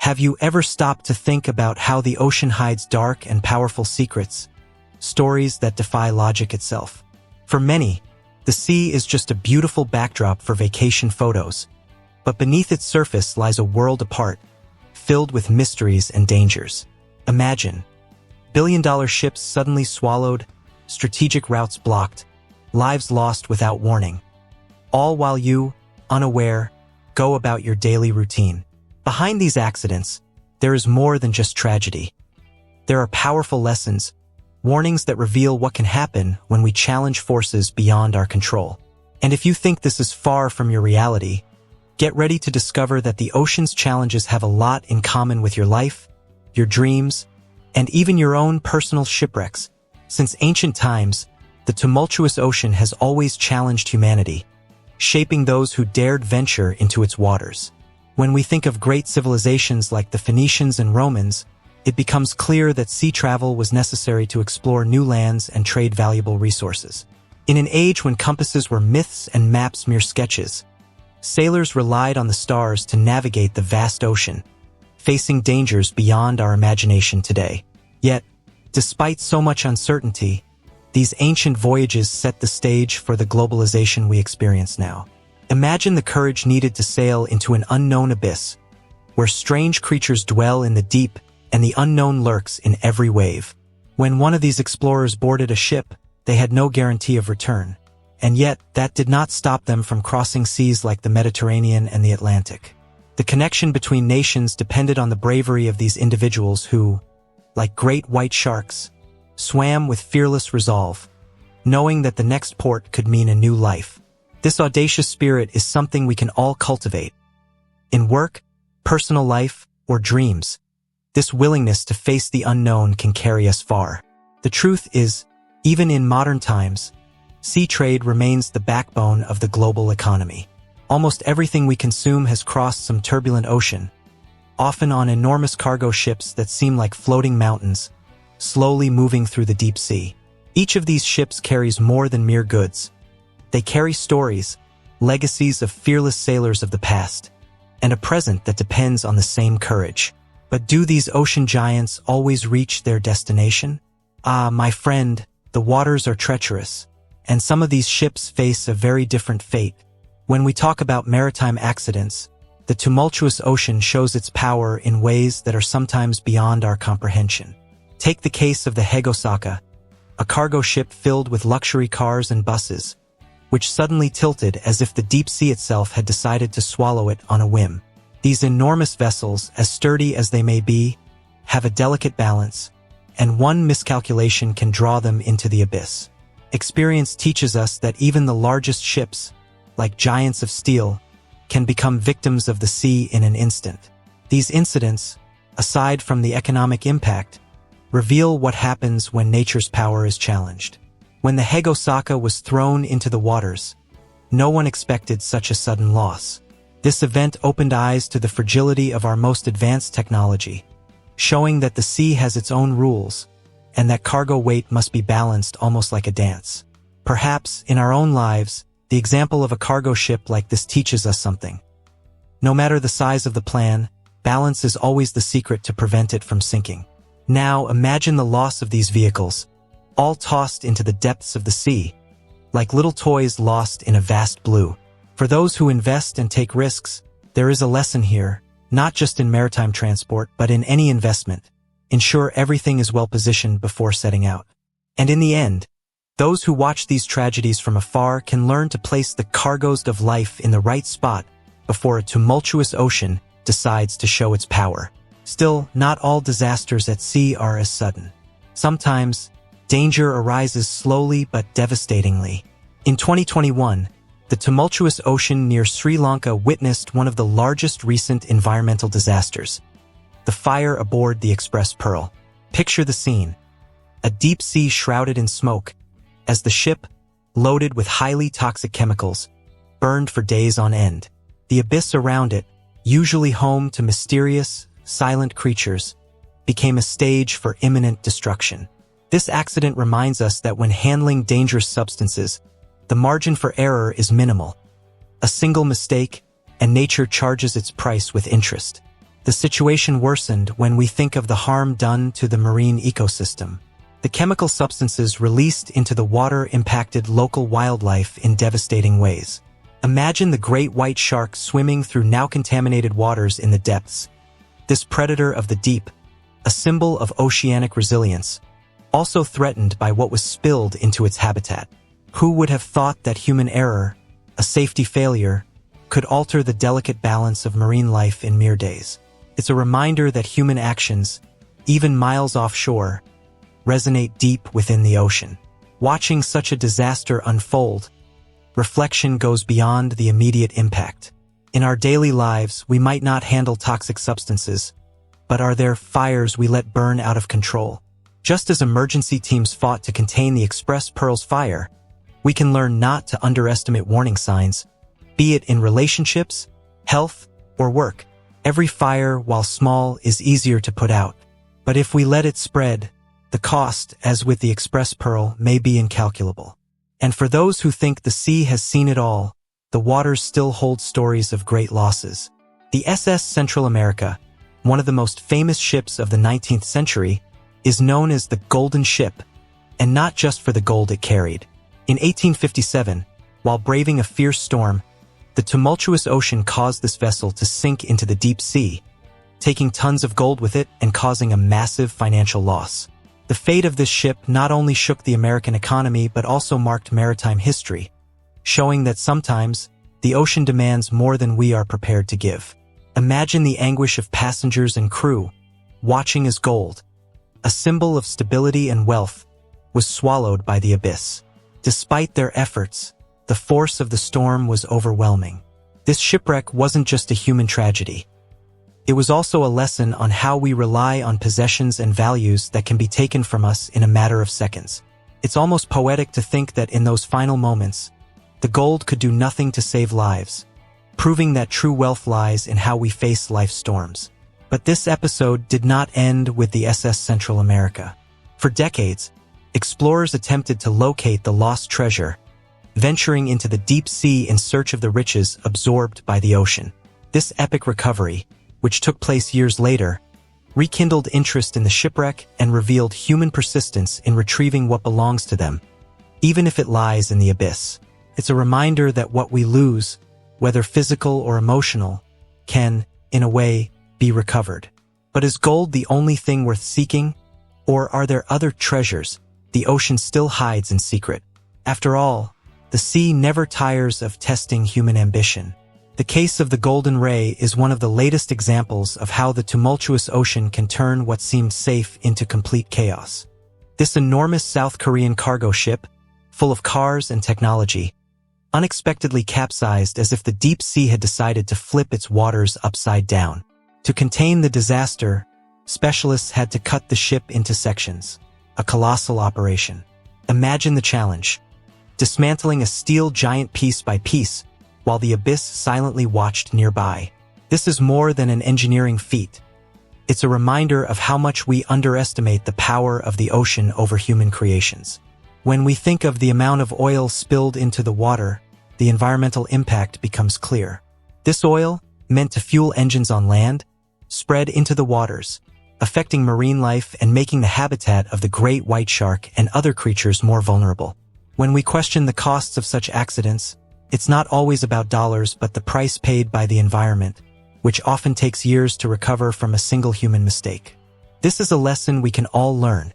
Have you ever stopped to think about how the ocean hides dark and powerful secrets, stories that defy logic itself? For many, the sea is just a beautiful backdrop for vacation photos, but beneath its surface lies a world apart, filled with mysteries and dangers. Imagine billion-dollar ships suddenly swallowed, strategic routes blocked, lives lost without warning, all while you, unaware, go about your daily routine. Behind these accidents, there is more than just tragedy. There are powerful lessons, warnings that reveal what can happen when we challenge forces beyond our control. And if you think this is far from your reality, get ready to discover that the ocean's challenges have a lot in common with your life, your dreams, and even your own personal shipwrecks. Since ancient times, the tumultuous ocean has always challenged humanity, shaping those who dared venture into its waters. When we think of great civilizations like the Phoenicians and Romans, it becomes clear that sea travel was necessary to explore new lands and trade valuable resources. In an age when compasses were myths and maps mere sketches, sailors relied on the stars to navigate the vast ocean, facing dangers beyond our imagination today. Yet, despite so much uncertainty, these ancient voyages set the stage for the globalization we experience now. Imagine the courage needed to sail into an unknown abyss, where strange creatures dwell in the deep and the unknown lurks in every wave. When one of these explorers boarded a ship, they had no guarantee of return. And yet, that did not stop them from crossing seas like the Mediterranean and the Atlantic. The connection between nations depended on the bravery of these individuals who, like great white sharks, swam with fearless resolve, knowing that the next port could mean a new life. This audacious spirit is something we can all cultivate. In work, personal life, or dreams, this willingness to face the unknown can carry us far. The truth is, even in modern times, sea trade remains the backbone of the global economy. Almost everything we consume has crossed some turbulent ocean, often on enormous cargo ships that seem like floating mountains, slowly moving through the deep sea. Each of these ships carries more than mere goods. They carry stories, legacies of fearless sailors of the past, and a present that depends on the same courage. But do these ocean giants always reach their destination? Ah, my friend, the waters are treacherous, and some of these ships face a very different fate. When we talk about maritime accidents, the tumultuous ocean shows its power in ways that are sometimes beyond our comprehension. Take the case of the Hegosaka, a cargo ship filled with luxury cars and buses, which suddenly tilted as if the deep sea itself had decided to swallow it on a whim. These enormous vessels, as sturdy as they may be, have a delicate balance, and one miscalculation can draw them into the abyss. Experience teaches us that even the largest ships, like giants of steel, can become victims of the sea in an instant. These incidents, aside from the economic impact, reveal what happens when nature's power is challenged. When the Hegosaka was thrown into the waters, no one expected such a sudden loss. This event opened eyes to the fragility of our most advanced technology, showing that the sea has its own rules, and that cargo weight must be balanced almost like a dance. Perhaps, in our own lives, the example of a cargo ship like this teaches us something. No matter the size of the plan, balance is always the secret to prevent it from sinking. Now imagine the loss of these vehicles, all tossed into the depths of the sea, like little toys lost in a vast blue. For those who invest and take risks, there is a lesson here, not just in maritime transport, but in any investment. Ensure everything is well positioned before setting out. And in the end, those who watch these tragedies from afar can learn to place the cargoes of life in the right spot before a tumultuous ocean decides to show its power. Still, not all disasters at sea are as sudden. Sometimes, danger arises slowly but devastatingly. In 2021, the tumultuous ocean near Sri Lanka witnessed one of the largest recent environmental disasters, the fire aboard the Express Pearl. Picture the scene: a deep sea shrouded in smoke, as the ship, loaded with highly toxic chemicals, burned for days on end. The abyss around it, usually home to mysterious, silent creatures, became a stage for imminent destruction. This accident reminds us that when handling dangerous substances, the margin for error is minimal. A single mistake, and nature charges its price with interest. the situation worsened when we think of the harm done to the marine ecosystem. The chemical substances released into the water impacted local wildlife in devastating ways. Imagine the great white shark swimming through now contaminated waters in the depths. This predator of the deep, a symbol of oceanic resilience, also threatened by what was spilled into its habitat. Who would have thought that human error, a safety failure, could alter the delicate balance of marine life in mere days? It's a reminder that human actions, even miles offshore, resonate deep within the ocean. Watching such a disaster unfold, reflection goes beyond the immediate impact. In our daily lives, we might not handle toxic substances, but are there fires we let burn out of control? Just as emergency teams fought to contain the Express Pearl's fire, we can learn not to underestimate warning signs, be it in relationships, health, or work. Every fire, while small, is easier to put out. But if we let it spread, the cost, as with the Express Pearl, may be incalculable. And for those who think the sea has seen it all, the waters still hold stories of great losses. The SS Central America, one of the most famous ships of the 19th century, is known as the Golden Ship, and not just for the gold it carried. In 1857, while braving a fierce storm, the tumultuous ocean caused this vessel to sink into the deep sea, taking tons of gold with it and causing a massive financial loss. The fate of this ship not only shook the American economy but also marked maritime history, showing that sometimes the ocean demands more than we are prepared to give. Imagine the anguish of passengers and crew, watching as gold, a symbol of stability and wealth, was swallowed by the abyss. Despite their efforts, the force of the storm was overwhelming. This shipwreck wasn't just a human tragedy. It was also a lesson on how we rely on possessions and values that can be taken from us in a matter of seconds. It's almost poetic to think that in those final moments, the gold could do nothing to save lives, proving that true wealth lies in how we face life's storms. But this episode did not end with the SS Central America. For decades, explorers attempted to locate the lost treasure, venturing into the deep sea in search of the riches absorbed by the ocean. This epic recovery, which took place years later, rekindled interest in the shipwreck and revealed human persistence in retrieving what belongs to them, even if it lies in the abyss. It's a reminder that what we lose, whether physical or emotional, can, in a way, be recovered. But is gold the only thing worth seeking? Or are there other treasures the ocean still hides in secret? After all, the sea never tires of testing human ambition. The case of the Golden Ray is one of the latest examples of how the tumultuous ocean can turn what seemed safe into complete chaos. This enormous South Korean cargo ship, full of cars and technology, unexpectedly capsized as if the deep sea had decided to flip its waters upside down. To contain the disaster, specialists had to cut the ship into sections, a colossal operation. Imagine the challenge: dismantling a steel giant piece by piece, while the abyss silently watched nearby. This is more than an engineering feat. It's a reminder of how much we underestimate the power of the ocean over human creations. When we think of the amount of oil spilled into the water, the environmental impact becomes clear. This oil, meant to fuel engines on land, spread into the waters, affecting marine life and making the habitat of the great white shark and other creatures more vulnerable. When we question the costs of such accidents, it's not always about dollars but the price paid by the environment, which often takes years to recover from a single human mistake. This is a lesson we can all learn.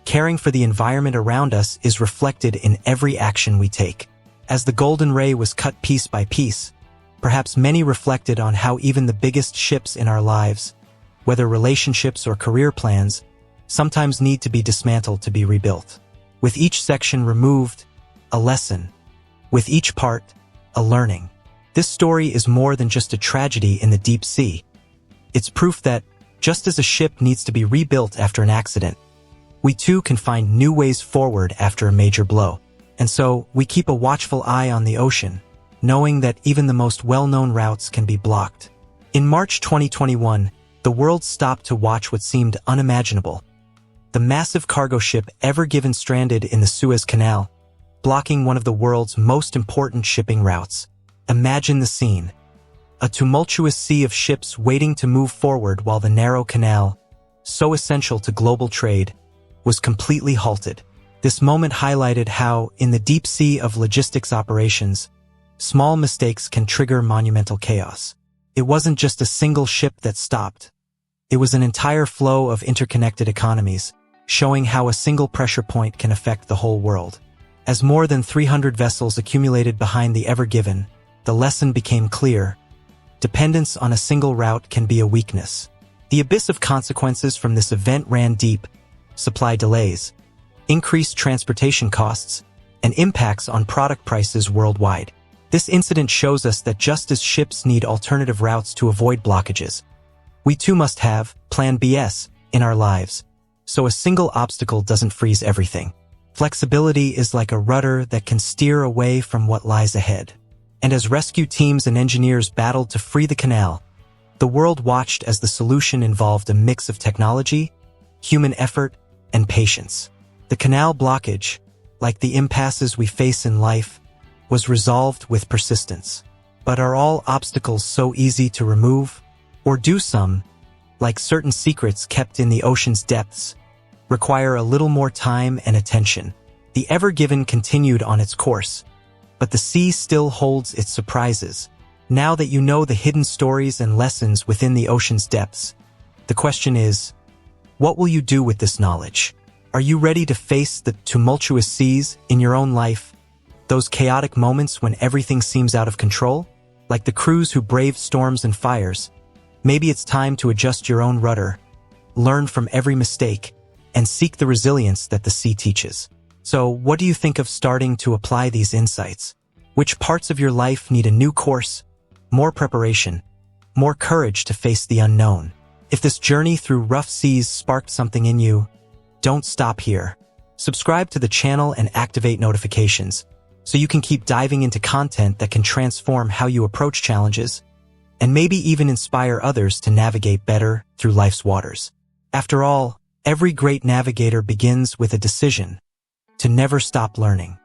Caring for the environment around us is reflected in every action we take. As the Golden Ray was cut piece by piece, perhaps many reflected on how even the biggest ships in our lives, whether relationships or career plans, sometimes need to be dismantled to be rebuilt. With each section removed, a lesson. With each part, a learning. This story is more than just a tragedy in the deep sea. It's proof that, just as a ship needs to be rebuilt after an accident, we too can find new ways forward after a major blow. And so, we keep a watchful eye on the ocean, knowing that even the most well-known routes can be blocked. In March 2021, the world stopped to watch what seemed unimaginable. The massive cargo ship Ever Given stranded in the Suez Canal, blocking one of the world's most important shipping routes. Imagine the scene. a tumultuous sea of ships waiting to move forward while the narrow canal, so essential to global trade, was completely halted. This moment highlighted how, in the deep sea of logistics operations, small mistakes can trigger monumental chaos. It wasn't just a single ship that stopped. It was an entire flow of interconnected economies, showing how a single pressure point can affect the whole world. As more than 300 vessels accumulated behind the Ever Given, the lesson became clear. Dependence on a single route can be a weakness. The abyss of consequences from this event ran deep: supply delays, increased transportation costs, and impacts on product prices worldwide. This incident shows us that just as ships need alternative routes to avoid blockages, we too must have Plan BS in our lives, so a single obstacle doesn't freeze everything. Flexibility is like a rudder that can steer away from what lies ahead. And as rescue teams and engineers battled to free the canal, the world watched as the solution involved a mix of technology, human effort, and patience. The canal blockage, like the impasses we face in life, was resolved with persistence. But are all obstacles so easy to remove? Or do some, like certain secrets kept in the ocean's depths, require a little more time and attention? The Ever Given continued on its course, but the sea still holds its surprises. Now that you know the hidden stories and lessons within the ocean's depths, the question is, what will you do with this knowledge? Are you ready to face the tumultuous seas in your own life? Those chaotic moments when everything seems out of control? Like the crews who braved storms and fires, maybe it's time to adjust your own rudder, learn from every mistake, and seek the resilience that the sea teaches. So, what do you think of starting to apply these insights? Which parts of your life need a new course, more preparation, more courage to face the unknown? If this journey through rough seas sparked something in you, don't stop here. Subscribe to the channel and activate notifications so you can keep diving into content that can transform how you approach challenges and maybe even inspire others to navigate better through life's waters. After all, every great navigator begins with a decision to never stop learning.